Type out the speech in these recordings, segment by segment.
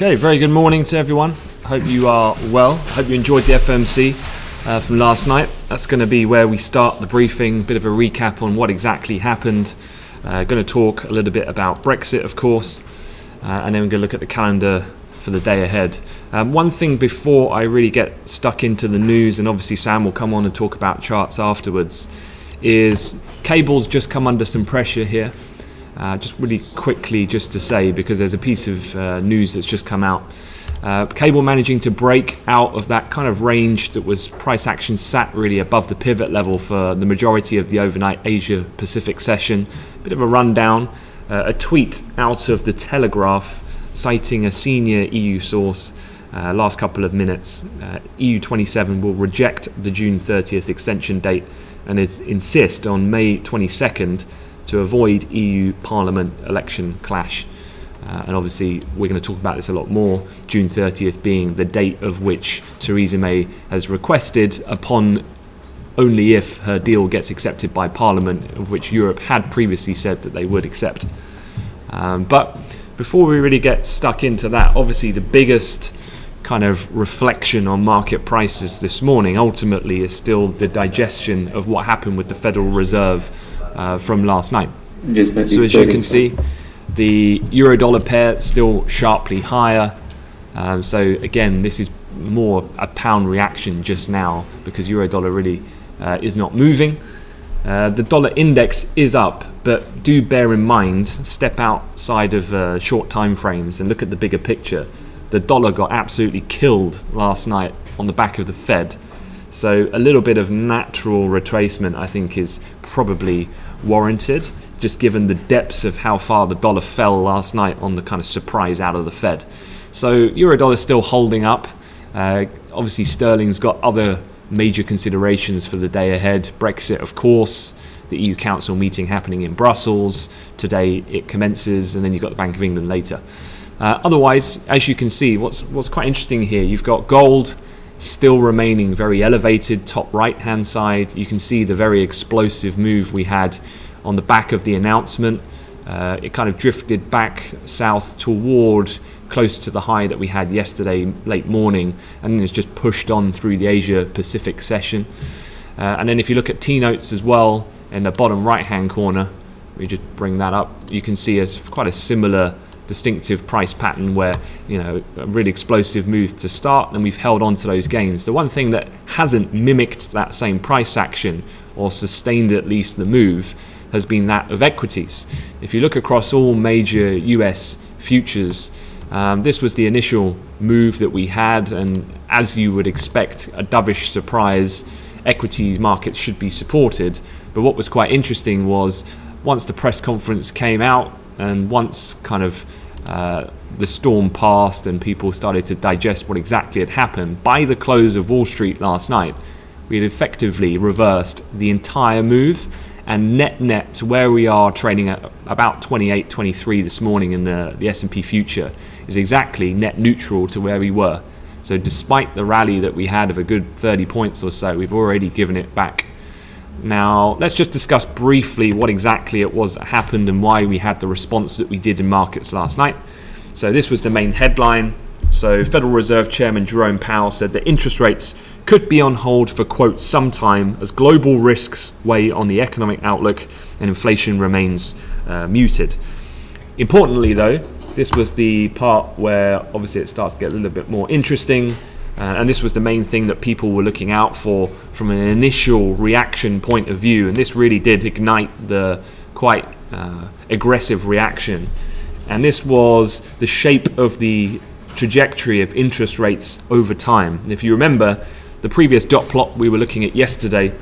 Okay, very good morning to everyone. Hope you are well. Hope you enjoyed the FOMC from last night. That's going to be where we start the briefing, bit of a recap on what exactly happened. Going to talk a little bit about Brexit, of course, and then we're going to look at the calendar for the day ahead. One thing before I really get stuck into the news, and obviously Sam will come on and talk about charts afterwards, is cable's just come under some pressure here. Just really quickly just to say, because there's a piece of news that's just come out. Cable managing to break out of that kind of range that was price action sat really above the pivot level for the majority of the overnight Asia Pacific session. Bit of a rundown, a tweet out of the Telegraph citing a senior EU source last couple of minutes. EU27 will reject the June 30th extension date and insist on May 22nd to avoid EU Parliament election clash. And obviously we're going to talk about this a lot more, June 30th being the date of which Theresa May has requested upon only if her deal gets accepted by Parliament, of which Europe had previously said that they would accept. But before we really get stuck into that, obviously the biggest kind of reflection on market prices this morning ultimately is still the digestion of what happened with the Federal Reserve from last night. Yes, so as you can see, the euro-dollar pair still sharply higher. So again, this is more a pound reaction just now because euro-dollar really is not moving. The dollar index is up, but do bear in mind, step outside of short time frames and look at the bigger picture. The dollar got absolutely killed last night on the back of the Fed. So a little bit of natural retracement, I think, is probably warranted, just given the depths of how far the dollar fell last night on the kind of surprise out of the Fed. So euro-dollar still holding up. Obviously sterling's got other major considerations for the day ahead. Brexit, of course, the EU Council meeting happening in Brussels. Today it commences, and then you've got the Bank of England later. Otherwise, as you can see, what's quite interesting here, you've got gold still remaining very elevated, top right hand side. You can see the very explosive move we had on the back of the announcement. It kind of drifted back south toward close to the high that we had yesterday late morning, and then it's just pushed on through the Asia Pacific session. And then if you look at T-notes as well in the bottom right hand corner, we just bring that up, you can see quite a similar distinctive price pattern where, you know, a really explosive move to start, and we've held on to those gains. The one thing that hasn't mimicked that same price action or sustained at least the move has been that of equities. If you look across all major US futures, this was the initial move that we had, and as you would expect, a dovish surprise, equities markets should be supported. But what was quite interesting was once the press conference came out and once kind of the storm passed and people started to digest what exactly had happened, by the close of Wall Street last night, we had effectively reversed the entire move, and net to where we are trading at about 28, 23 this morning in the S&P future is exactly net neutral to where we were. So despite the rally that we had of a good 30 points or so, we've already given it back. Now, let's just discuss briefly what exactly it was that happened and why we had the response that we did in markets last night. So this was the main headline. So Federal Reserve Chairman Jerome Powell said that interest rates could be on hold for, quote, some time as global risks weigh on the economic outlook and inflation remains muted. Importantly, though, this was the part where obviously it starts to get a little bit more interesting. And this was the main thing that people were looking out for from an initial reaction point of view. And this really did ignite the quite aggressive reaction. And this was the shape of the trajectory of interest rates over time. And if you remember, the previous dot plot we were looking at yesterday,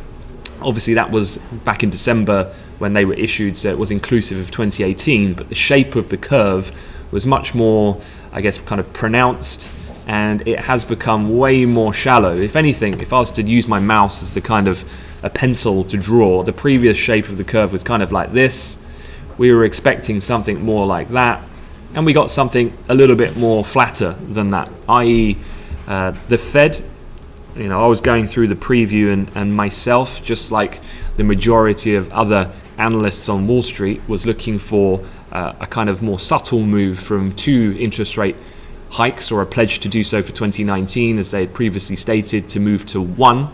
obviously that was back in December when they were issued, so it was inclusive of 2018. But the shape of the curve was much more, I guess, kind of pronounced, and it has become way more shallow. If anything, if I was to use my mouse as the kind of a pencil to draw, the previous shape of the curve was kind of like this. We were expecting something more like that, and we got something a little bit more flatter than that, i.e. the Fed. You know, I was going through the preview and myself, just like the majority of other analysts on Wall Street, was looking for a kind of more subtle move from two interest rate hikes or a pledge to do so for 2019, as they had previously stated, to move to 1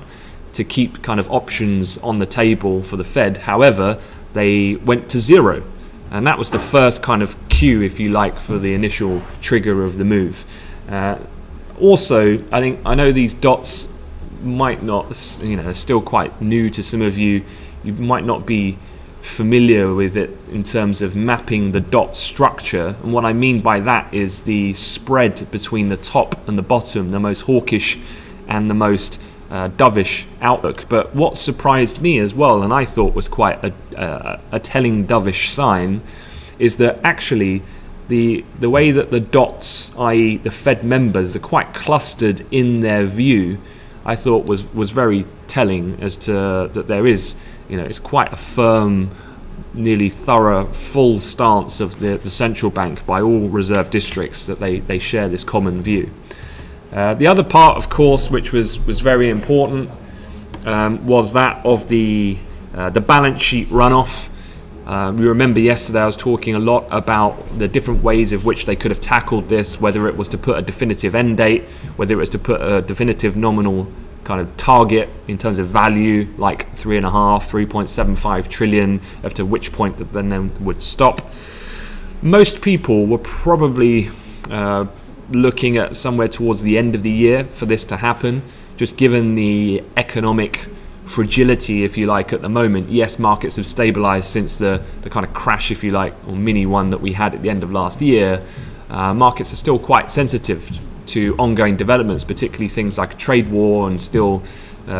to keep kind of options on the table for the Fed. However, they went to 0, and that was the first kind of cue, if you like, for the initial trigger of the move. Also, I know these dots might not, still quite new to some of you. You might not be familiar with it in terms of mapping the dot structure, and what I mean by that is the spread between the top and the bottom, the most hawkish and the most dovish outlook. But what surprised me as well, and I thought was quite a telling dovish sign, is that actually the way that the dots, i.e. the Fed members, are quite clustered in their view, I thought was very telling as to that there is, it's quite a firm, nearly thorough, full stance of the central bank by all reserve districts, that they share this common view. The other part, of course, which was very important, was that of the balance sheet runoff. You remember yesterday I was talking a lot about the different ways of which they could have tackled this, whether it was to put a definitive end date, whether it was to put a definitive nominal kind of target in terms of value, like 3.75 trillion, up to which point that then would stop. Most people were probably looking at somewhere towards the end of the year for this to happen, just given the economic fragility, if you like, at the moment. Yes, markets have stabilized since the kind of crash, if you like, or mini one that we had at the end of last year. Markets are still quite sensitive to ongoing developments, particularly things like a trade war and still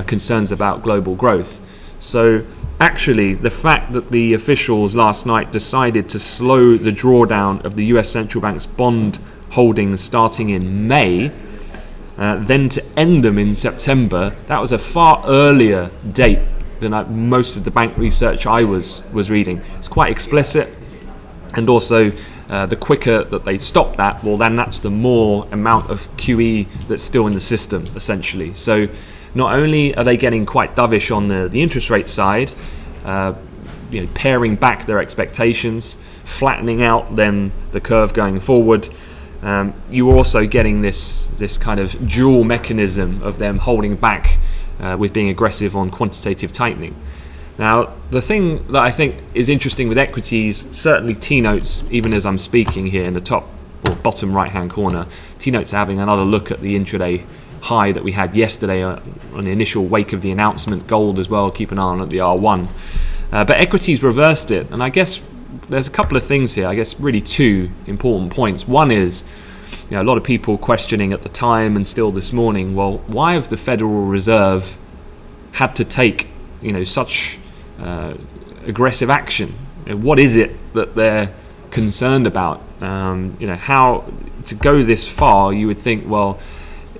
concerns about global growth. So actually, the fact that the officials last night decided to slow the drawdown of the US Central Bank's bond holdings starting in May, then to end them in September, that was a far earlier date than most of the bank research I was reading. It's quite explicit, and also the quicker that they stop that, well, then that's the more amount of QE that's still in the system, essentially. So not only are they getting quite dovish on the interest rate side, paring back their expectations, flattening out then the curve going forward, you're also getting this kind of dual mechanism of them holding back with being aggressive on quantitative tightening. Now, the thing that I think is interesting with equities, certainly T-notes, even as I'm speaking here in the top or bottom right-hand corner, T-notes are having another look at the intraday high that we had yesterday on the initial wake of the announcement. Gold as well, keep an eye on at the R1. But equities reversed it, and I guess there's a couple of things here, I guess really two important points. One is, a lot of people questioning at the time and still this morning, well, why have the Federal Reserve had to take such aggressive action? What is it that they're concerned about? How to go this far? You would think, well,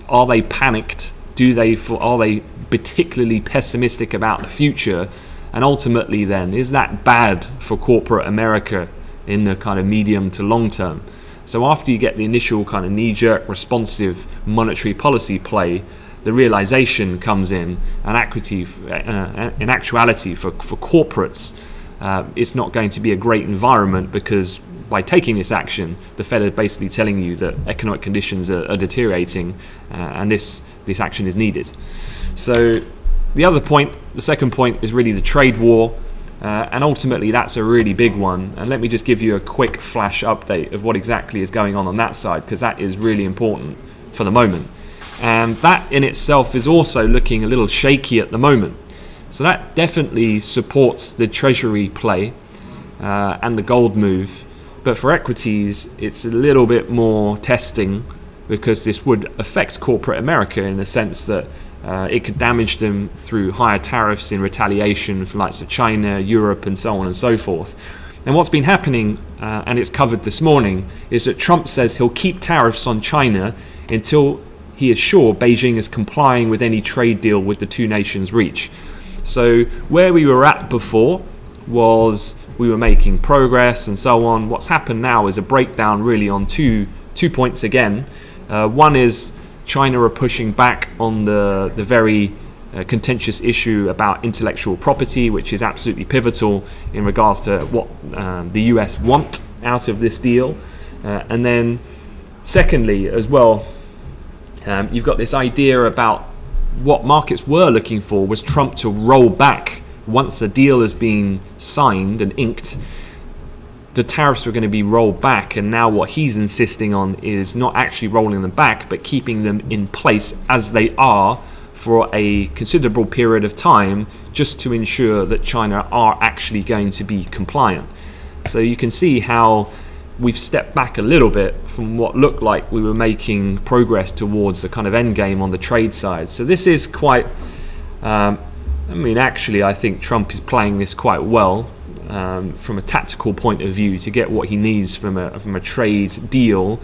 are they panicked? Are they particularly pessimistic about the future? And ultimately then, is that bad for corporate America in the kind of medium to long term? So after you get the initial kind of knee-jerk responsive monetary policy play, the realization comes in, and in actuality for corporates, it's not going to be a great environment, because by taking this action, the Fed are basically telling you that economic conditions are deteriorating, and this action is needed. So the second point is really the trade war, and ultimately that's a really big one. And let me just give you a quick flash update of what exactly is going on that side, because that is really important for the moment. And that in itself is also looking a little shaky at the moment. So that definitely supports the Treasury play and the gold move. But for equities, it's a little bit more testing, because this would affect corporate America in the sense that it could damage them through higher tariffs in retaliation from likes of China, Europe, and so on and so forth. And what's been happening, and it's covered this morning, is that Trump says he'll keep tariffs on China until he is sure Beijing is complying with any trade deal with the two nations reach. So where we were at before was we were making progress and so on. What's happened now is a breakdown really on two points again. One is China are pushing back on the very contentious issue about intellectual property, which is absolutely pivotal in regards to what the US want out of this deal. And then Secondly, as well, you've got this idea about what markets were looking for was Trump to roll back once a deal has been signed and inked. The tariffs were going to be rolled back, and now what he's insisting on is not actually rolling them back, but keeping them in place as they are for a considerable period of time, just to ensure that China are actually going to be compliant. So you can see how we've stepped back a little bit from what looked like we were making progress towards a kind of end game on the trade side. So this is quite, I mean, actually, I think Trump is playing this quite well. From a tactical point of view, to get what he needs from a trade deal,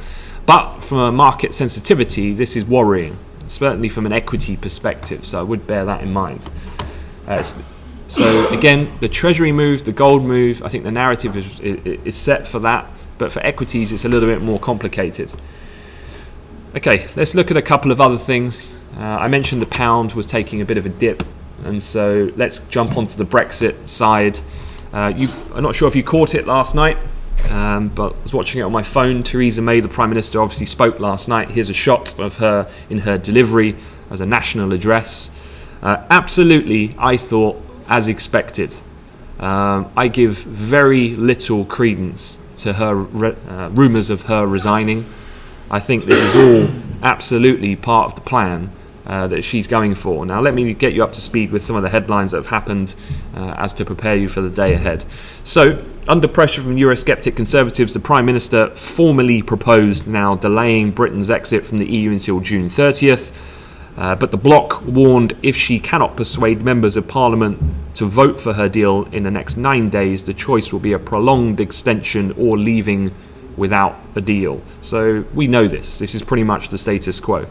but from a market sensitivity, this is worrying, certainly from an equity perspective. So I would bear that in mind. So again, the Treasury move, the gold move, I think the narrative is set for that, but for equities, it's a little bit more complicated. Okay, let's look at a couple of other things. I mentioned the pound was taking a bit of a dip, and so let's jump onto the Brexit side. I'm not sure if you caught it last night, but I was watching it on my phone. Theresa May, the Prime Minister, obviously spoke last night. Here's a shot of her in her delivery as a national address. Absolutely, I thought, as expected. I give very little credence to her rumours of her resigning. I think this is all absolutely part of the plan that she's going for. Now let me get you up to speed with some of the headlines that have happened as to prepare you for the day ahead. So, under pressure from Eurosceptic Conservatives, the Prime Minister formally proposed now delaying Britain's exit from the EU until June 30th. But the bloc warned if she cannot persuade members of Parliament to vote for her deal in the next 9 days, the choice will be a prolonged extension or leaving without a deal. So we know this. This is pretty much the status quo.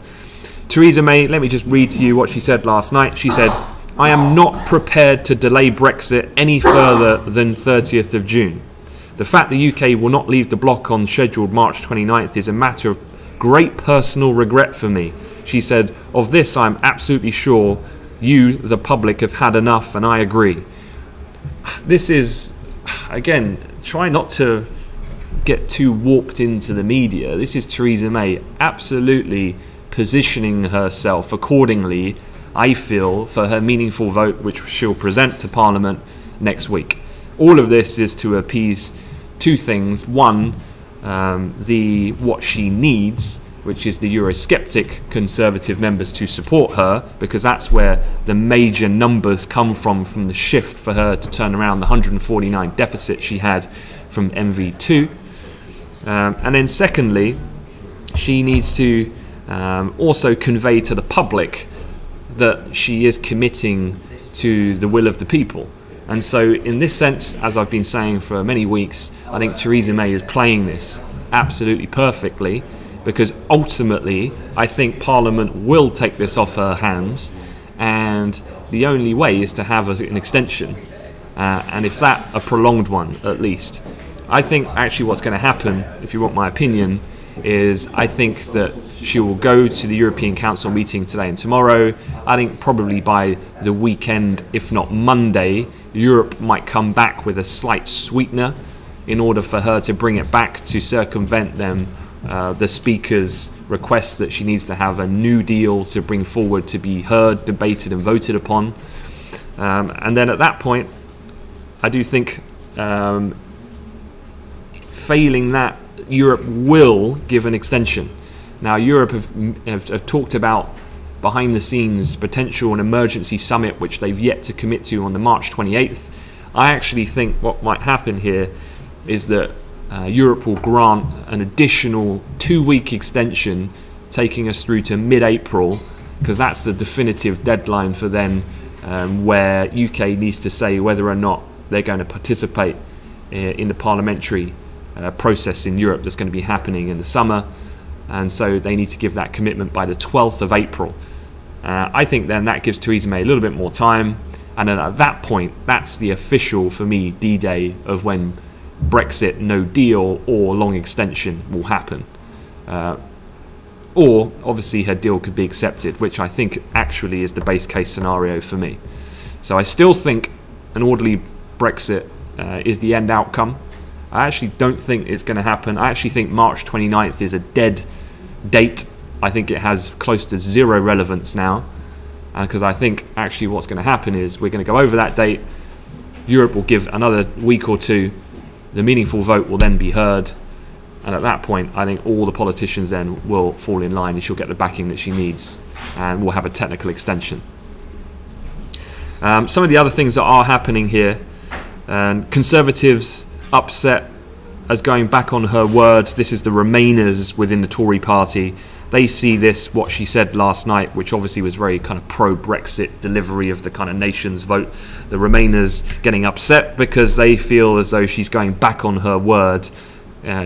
Theresa May, let me just read to you what she said last night. She said, "I am not prepared to delay Brexit any further than 30th of June. The fact the UK will not leave the bloc on scheduled March 29th is a matter of great personal regret for me." She said, "Of this I'm absolutely sure you, the public, have had enough, and I agree." This is, again, try not to get too warped into the media. This is Theresa May absolutely positioning herself accordingly, I feel, for her meaningful vote, which she'll present to Parliament next week. All of this is to appease two things. One, what she needs, which is the Eurosceptic Conservative members to support her, because that's where the major numbers come from the shift for her to turn around the 149 deficit she had from MV2. And then secondly, she needs to also convey to the public that she is committing to the will of the people. And so in this sense, as I've been saying for many weeks, I think Theresa May is playing this absolutely perfectly, because ultimately I think Parliament will take this off her hands, and the only way is to have an extension, and if that, a prolonged one at least. I think actually what's going to happen, if you want my opinion, is I think that she will go to the European Council meeting today and tomorrow. I think probably by the weekend, if not Monday, Europe might come back with a slight sweetener in order for her to bring it back to circumvent them, the Speaker's request that she needs to have a new deal to bring forward to be heard, debated and voted upon. And then at that point, I do think failing that, Europe will give an extension. Now, Europe have talked about behind the scenes potential an emergency summit, which they've yet to commit to on the March 28th. I actually think what might happen here is that Europe will grant an additional 2-week extension, taking us through to mid-April, because that's the definitive deadline for then, where UK needs to say whether or not they're going to participate in the parliamentary process in Europe that's going to be happening in the summer, and so they need to give that commitment by the 12th of April. I think then that gives Theresa May a little bit more time, and then at that point, that's the official, for me, D-Day of when Brexit, no deal or long extension will happen. Or obviously her deal could be accepted, which I think actually is the base case scenario for me. So I still think an orderly Brexit is the end outcome. I actually don't think it's going to happen. I actually think March 29th is a dead date, I think it has close to zero relevance now, because I think actually what's going to happen is we're going to go over that date, Europe will give another week or two, the meaningful vote will then be heard, and at that point I think all the politicians then will fall in line and she'll get the backing that she needs, and we'll have a technical extension. Some of the other things that are happening here, Conservatives upset as going back on her word. This is the Remainers within the Tory party. They see this, what she said last night, which obviously was very kind of pro-Brexit delivery of the kind of nation's vote. The Remainers getting upset because they feel as though she's going back on her word.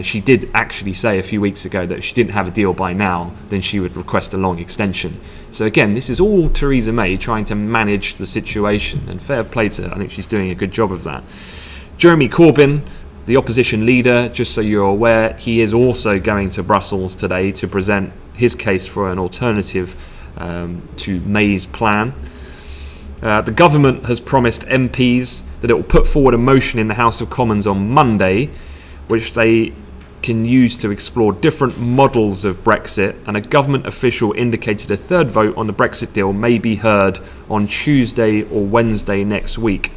She did actually say a few weeks ago that if she didn't have a deal by now, then she would request a long extension. So again, this is all Theresa May trying to manage the situation, and fair play to her. I think she's doing a good job of that. Jeremy Corbyn, the opposition leader, just so you're aware, he is also going to Brussels today to present his case for an alternative to May's plan. The government has promised MPs that it will put forward a motion in the House of Commons on Monday, which they can use to explore different models of Brexit, and a government official indicated a third vote on the Brexit deal may be heard on Tuesday or Wednesday next week.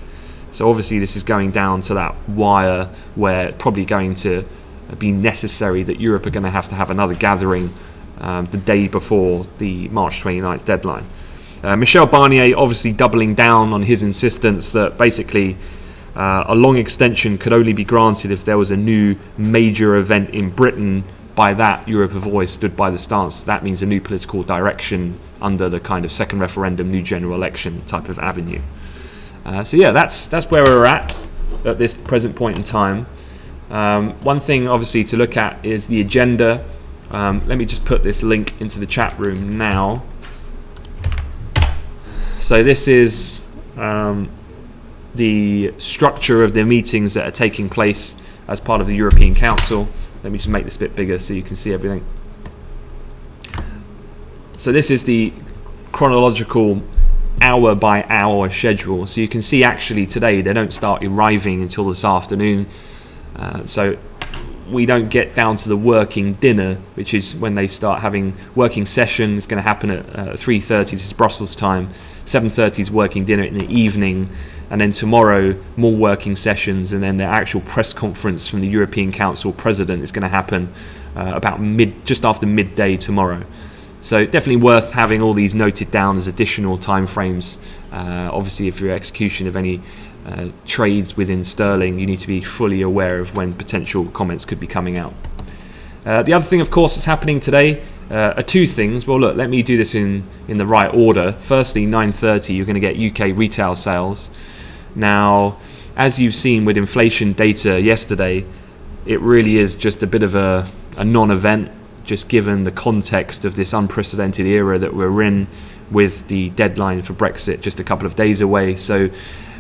So obviously this is going down to that wire where it's probably going to be necessary that Europe are going to have another gathering the day before the March 29th deadline. Michel Barnier obviously doubling down on his insistence that basically a long extension could only be granted if there was a new major event in Britain. By that, Europe have always stood by the stance that means a new political direction under the kind of second referendum, new general election type of avenue. So yeah, that's where we're at this present point in time. One thing obviously to look at is the agenda. Let me just put this link into the chat room now. So this is the structure of the meetings that are taking place as part of the European Council. Let me just make this a bit bigger so you can see everything. So this is the chronological hour by hour schedule. So you can see actually today they don't start arriving until this afternoon. So we don't get down to the working dinner, which is when they start having working session. It's going to happen at 3:30. This is Brussels time. 7:30 is working dinner in the evening, and then tomorrow more working sessions, and then the actual press conference from the European Council President is going to happen about just after midday tomorrow. So definitely worth having all these noted down as additional time frames. Obviously, if you're execution of any trades within sterling, you need to be fully aware of when potential comments could be coming out. The other thing, of course, that's happening today are two things. Well, look, let me do this in the right order. Firstly, 9:30, you're going to get UK retail sales. Now, as you've seen with inflation data yesterday, it really is just a bit of a non-event, just given the context of this unprecedented era that we're in, with the deadline for Brexit just a couple of days away. So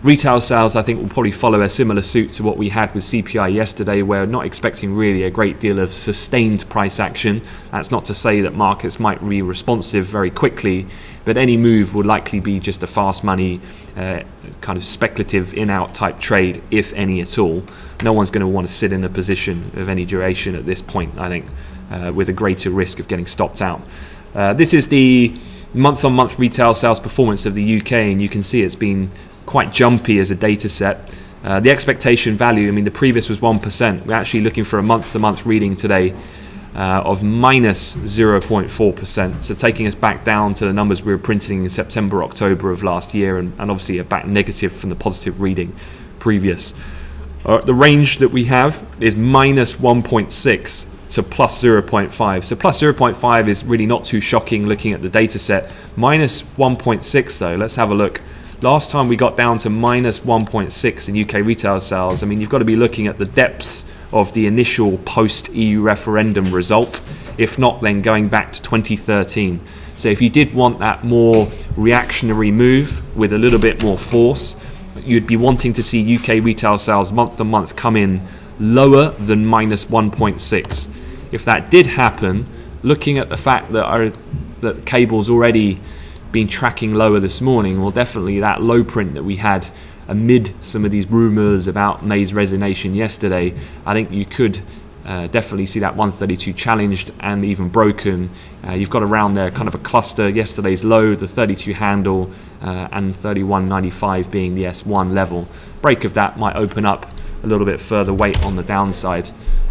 retail sales, I think, will probably follow a similar suit to what we had with CPI yesterday. We're not expecting really a great deal of sustained price action. That's not to say that markets might be responsive very quickly, but any move would likely be just a fast money, kind of speculative in-out type trade, if any at all. No one's going to want to sit in a position of any duration at this point, I think, with a greater risk of getting stopped out. This is the month-on-month retail sales performance of the UK, and you can see it's been quite jumpy as a data set. The expectation value, I mean, the previous was 1%. We're actually looking for a month-to-month reading today of minus 0.4%. So taking us back down to the numbers we were printing in September, October of last year, and obviously a back negative from the positive reading previous. The range that we have is minus 1.6 to plus 0.5. So plus 0.5 is really not too shocking looking at the data set. Minus 1.6 though, let's have a look. Last time we got down to minus 1.6 in UK retail sales. I mean, you've got to be looking at the depths of the initial post-EU referendum result. If not, then going back to 2013. So if you did want that more reactionary move with a little bit more force, you'd be wanting to see UK retail sales month to month come in lower than minus 1.6. If that did happen, looking at the fact that that cable's already been tracking lower this morning, well, definitely that low print that we had amid some of these rumours about May's resignation yesterday, I think you could definitely see that 132 challenged and even broken. You've got around there kind of a cluster, yesterday's low, the 32 handle, and 31.95 being the S1 level. Break of that might open up a little bit further weight on the downside,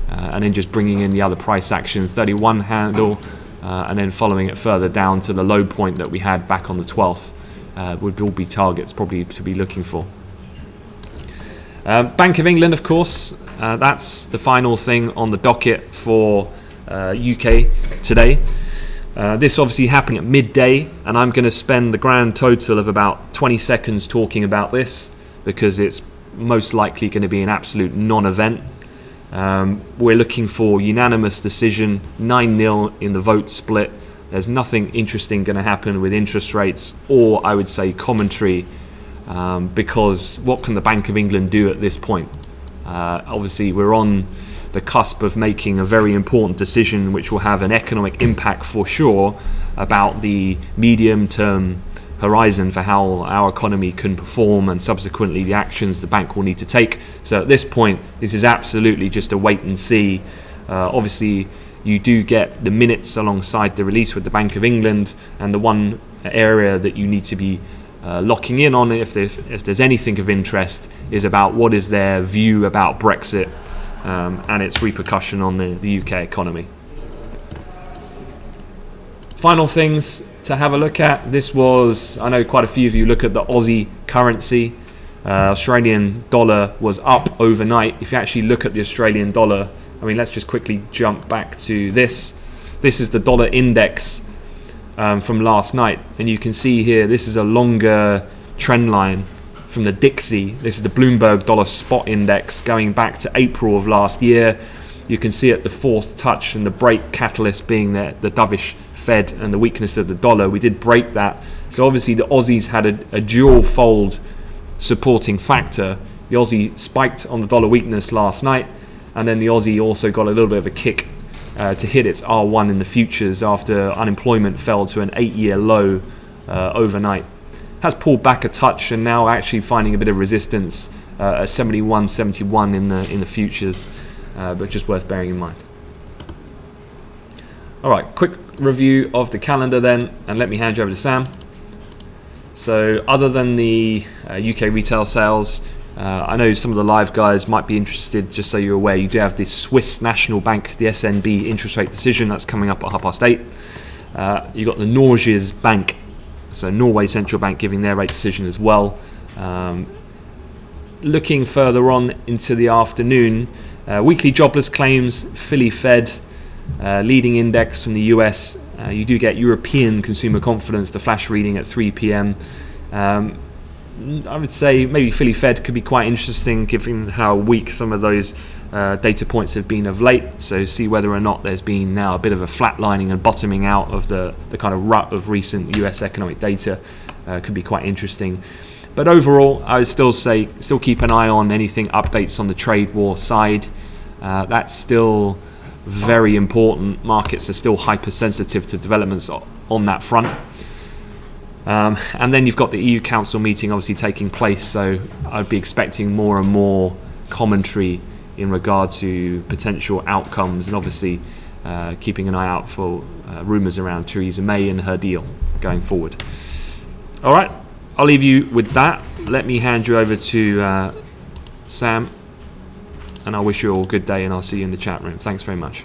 and then just bringing in the other price action, 31 handle, and then following it further down to the low point that we had back on the 12th would all be targets probably to be looking for. Bank of England, of course, that's the final thing on the docket for UK today. This obviously happening at midday, and I'm going to spend the grand total of about 20 seconds talking about this because it's most likely going to be an absolute non-event. We're looking for unanimous decision, 9-0 in the vote split. There's nothing interesting going to happen with interest rates or, I would say, commentary, because what can the Bank of England do at this point? Obviously, we're on the cusp of making a very important decision which will have an economic impact for sure about the medium-term horizon for how our economy can perform and subsequently the actions the bank will need to take. So at this point, this is absolutely just a wait and see. Obviously, you do get the minutes alongside the release with the Bank of England, and the one area that you need to be locking in on, if there's anything of interest, is about what is their view about Brexit and its repercussion on the UK economy. Final things to have a look at. This was, I know quite a few of you look at the Aussie currency. Australian dollar was up overnight. If you actually look at the Australian dollar, I mean, let's just quickly jump back to this. This is the dollar index from last night, and you can see here this is a longer trend line from the Dixie. This is the Bloomberg dollar spot index going back to April of last year. You can see at the fourth touch and the break catalyst being the Dovish Fed and the weakness of the dollar. We did break that, so obviously the Aussies had a dual fold supporting factor. The Aussie spiked on the dollar weakness last night, and then the Aussie also got a little bit of a kick to hit its R1 in the futures after unemployment fell to an 8-year low overnight. Has pulled back a touch and now actually finding a bit of resistance at 71.71 in the futures, but just worth bearing in mind. All right, quick review of the calendar then, and let me hand you over to Sam. So other than the UK retail sales, I know some of the live guys might be interested, just so you're aware, you do have this Swiss National Bank, the SNB interest rate decision that's coming up at 8:30. You've got the Norges Bank, so Norway Central Bank giving their rate decision as well. Looking further on into the afternoon, weekly jobless claims, Philly Fed, leading index from the US. You do get European consumer confidence, the flash reading at 3 p.m. I would say maybe Philly Fed could be quite interesting given how weak some of those data points have been of late. So see whether or not there's been now a bit of a flatlining and bottoming out of the kind of rut of recent US economic data. Could be quite interesting. But overall, I would still say, still keep an eye on anything updates on the trade war side. That's still very important. Markets are still hypersensitive to developments on that front. And then you've got the EU Council meeting obviously taking place, so I'd be expecting more and more commentary in regard to potential outcomes, and obviously keeping an eye out for rumours around Theresa May and her deal going forward. All right, I'll leave you with that. Let me hand you over to Sam, and I wish you all a good day, and I'll see you in the chat room. Thanks very much.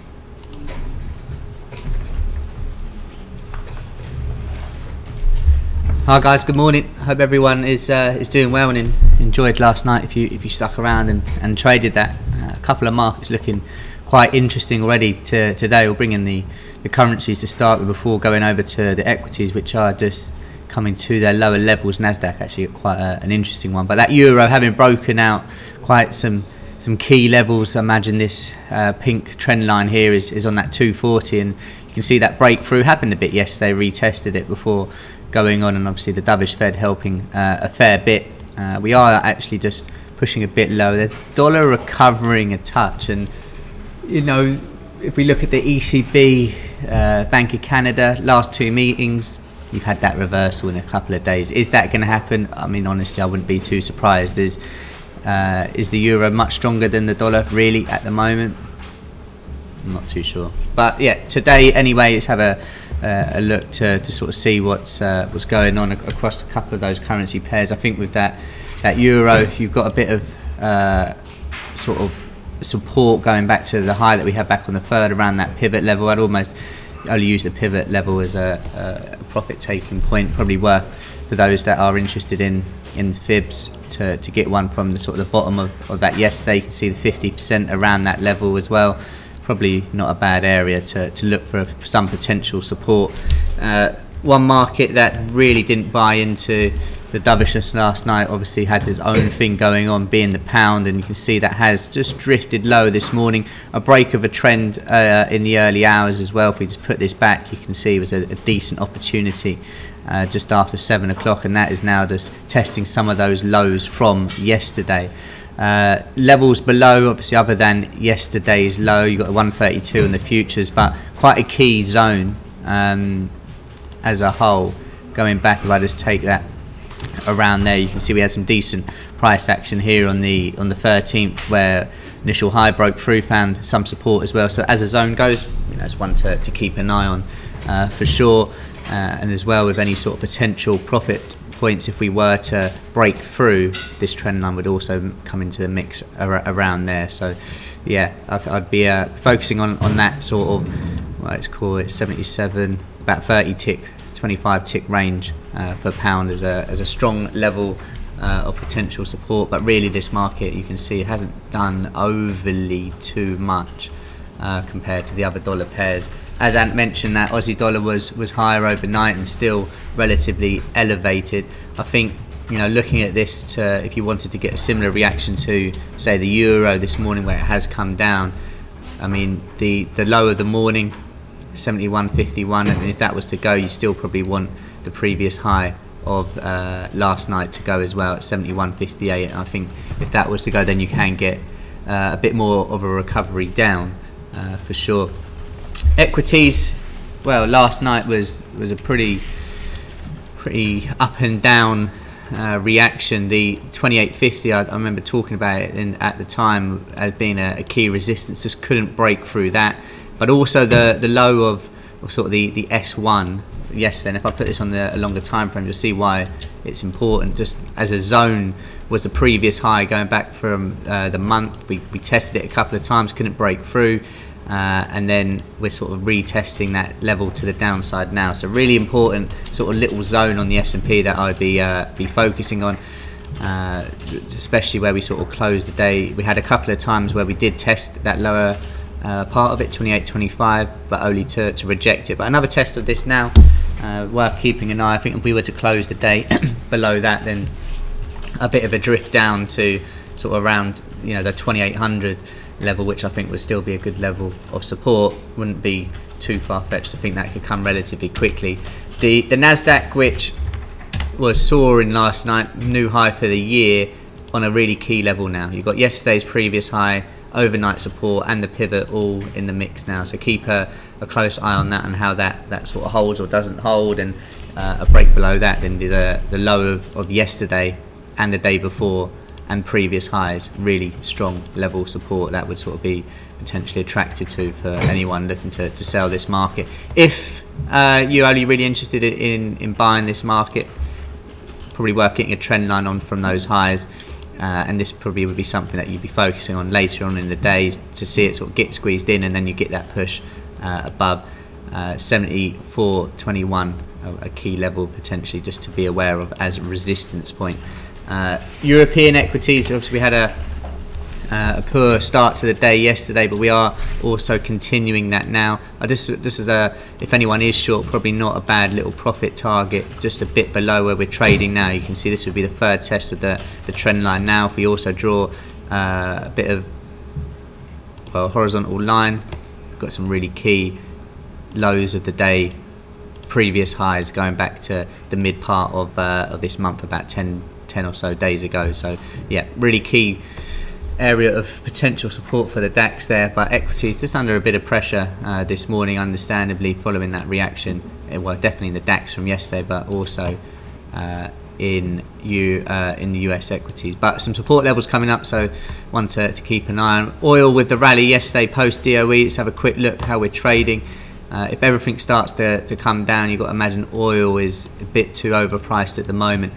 Hi guys, good morning. Hope everyone is doing well and enjoyed last night if you stuck around and traded that. A couple of markets looking quite interesting already today. We'll bring in the currencies to start with before going over to the equities, which are just coming to their lower levels. Nasdaq actually at quite an interesting one, but that euro having broken out quite some key levels. I imagine this pink trend line here is on that 240, and you can see that breakthrough happened a bit yesterday. Retested it before going on, and obviously the Dovish Fed helping a fair bit. We are actually just pushing a bit lower. The dollar recovering a touch, and you know, if we look at the ECB, Bank of Canada, last two meetings, you've had that reversal in a couple of days. Is that going to happen? I mean, honestly, I wouldn't be too surprised. Is the euro much stronger than the dollar really at the moment? I'm not too sure. But yeah, today anyway, let's have a look to sort of see what's going on across a couple of those currency pairs. I think with that euro, you've got a bit of sort of support going back to the high that we had back on the 3rd around that pivot level. I'd almost only use the pivot level as a profit taking point. Probably worth for those that are interested in fibs to get one from the sort of the bottom of that yesterday. You can see the 50% around that level as well. Probably not a bad area to look for some potential support. One market that really didn't buy into the dovishness last night obviously had its own thing going on, being the pound, and you can see that has just drifted low this morning. A break of a trend in the early hours as well. If we just put this back, you can see it was a decent opportunity just after 7 o'clock, and that is now just testing some of those lows from yesterday. Levels below, obviously, other than yesterday's low, you've got the 132 in the futures, but quite a key zone as a whole. Going back, if I just take that around there, you can see we had some decent price action here on the 13th, where initial high broke through, found some support as well. So as a zone goes, it's one to keep an eye on for sure, and as well with any sort of potential profit points. If we were to break through, this trend line would also come into the mix around there. So yeah, I'd be focusing on that sort of, let's call it 77, about 30 tick, 25 tick range for pound as a strong level of potential support. But really this market, you can see it hasn't done overly too much compared to the other dollar pairs. As Ant mentioned, that Aussie dollar was higher overnight and still relatively elevated. I think, looking at this, if you wanted to get a similar reaction to, say, the euro this morning, where it has come down, I mean, the low of the morning, 71.51, and if that was to go, you still probably want the previous high of last night to go as well at 71.58. And I think if that was to go, then you can get a bit more of a recovery down for sure. Equities, well, last night was a pretty up and down reaction. The 28.50, I remember talking about it at the time as being a key resistance, just couldn't break through that. But also the low of sort of the S1 yesterday, and if I put this on a longer time frame, you'll see why it's important. Just as a zone was the previous high going back from the month. We tested it a couple of times, couldn't break through. And then we're sort of retesting that level to the downside now. So really important sort of little zone on the S&P that I'd be focusing on, especially where we sort of closed the day. We had a couple of times where we did test that lower part of it, 28.25, but only to reject it. But another test of this now, worth keeping an eye. I think if we were to close the day below that, then a bit of a drift down to sort of around the 2800 level, which I think would still be a good level of support. Wouldn't be too far-fetched. I think that could come relatively quickly. The Nasdaq, which was soaring last night, new high for the year, on a really key level now. You've got yesterday's previous high, overnight support, and the pivot all in the mix now. So keep a close eye on that and how that sort of holds or doesn't hold. And a break below that, then the low of yesterday and the day before and previous highs, really strong level support that would sort of be potentially attracted to for anyone looking to sell this market. If you're only really interested in buying this market, probably worth getting a trend line on from those highs, and this probably would be something that you'd be focusing on later on in the days to see it sort of get squeezed in, and then you get that push above 74.21, a key level potentially just to be aware of as a resistance point. European equities, obviously we had a poor start to the day yesterday, but we are also continuing that now. This is if anyone is short, probably not a bad little profit target, just a bit below where we're trading now. You can see this would be the third test of the trend line now. If we also draw a bit of horizontal line, we've got some really key lows of the day, previous highs going back to the mid part of this month, about 10 or so days ago. So yeah, really key area of potential support for the DAX there. But equities just under a bit of pressure this morning, understandably, following that reaction. Well, definitely in the DAX from yesterday, but also in the US equities. But some support levels coming up, so one to keep an eye on. Oil with the rally yesterday post DOE. Let's have a quick look how we're trading. If everything starts to come down, you've got to imagine oil is a bit too overpriced at the moment.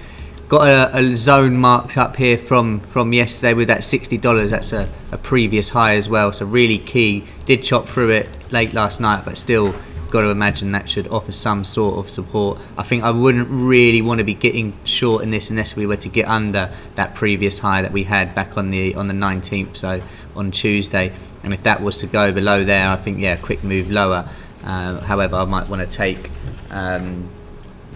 Got a zone marked up here from yesterday with that $60. That's a previous high as well, so really key. Did chop through it late last night, but still got to imagine that should offer some sort of support. I think I wouldn't really want to be getting short in this unless we were to get under that previous high that we had back on the 19th, so on Tuesday. And if that was to go below there, I think, yeah, quick move lower. However, I might want to take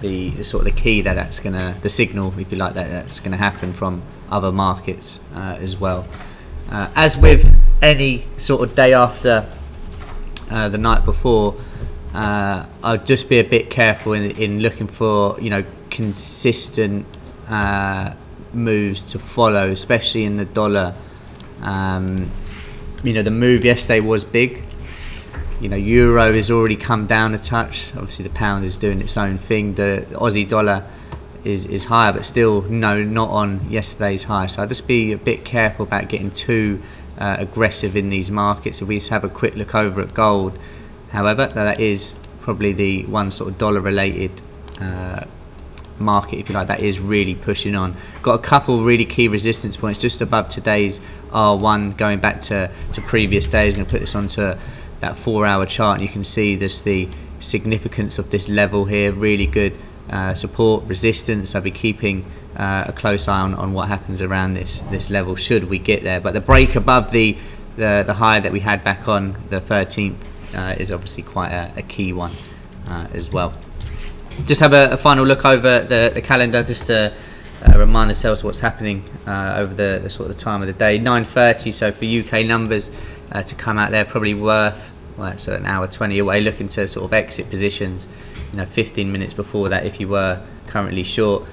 the sort of the key that's gonna, the signal, if you like, that's gonna happen from other markets as well. As with any sort of day after the night before, I'll just be a bit careful in looking for, you know, consistent moves to follow, especially in the dollar. You know, the move yesterday was big. You know, euro has already come down a touch. Obviously, the pound is doing its own thing. The Aussie dollar is higher, but still, no, not on yesterday's high. So I'll just be a bit careful about getting too aggressive in these markets. If we just have a quick look over at gold, however, that is probably the one sort of dollar-related market, if you like, that is really pushing on. Got a couple really key resistance points just above today's R1, going back to previous days. I'm going to put this onto that 4-hour chart, and you can see there's the significance of this level here. Really good support, resistance. I'll be keeping a close eye on what happens around this level should we get there. But the break above the high that we had back on the 13th is obviously quite a key one as well. Just have a final look over the calendar, just to remind ourselves what's happening over the sort of the time of the day. 9:30, so for UK numbers to come out there, probably worth, well, it's an hour 20 away, looking to sort of exit positions, you know, 15 minutes before that if you were currently short.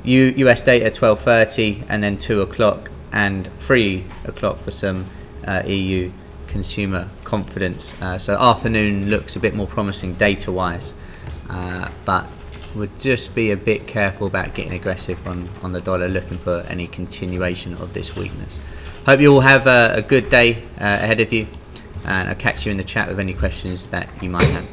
US data 12:30, and then 2 o'clock and 3 o'clock for some EU consumer confidence. So afternoon looks a bit more promising data wise, but would just be a bit careful about getting aggressive on the dollar, looking for any continuation of this weakness. Hope you all have a good day ahead of you, and I'll catch you in the chat with any questions that you might have.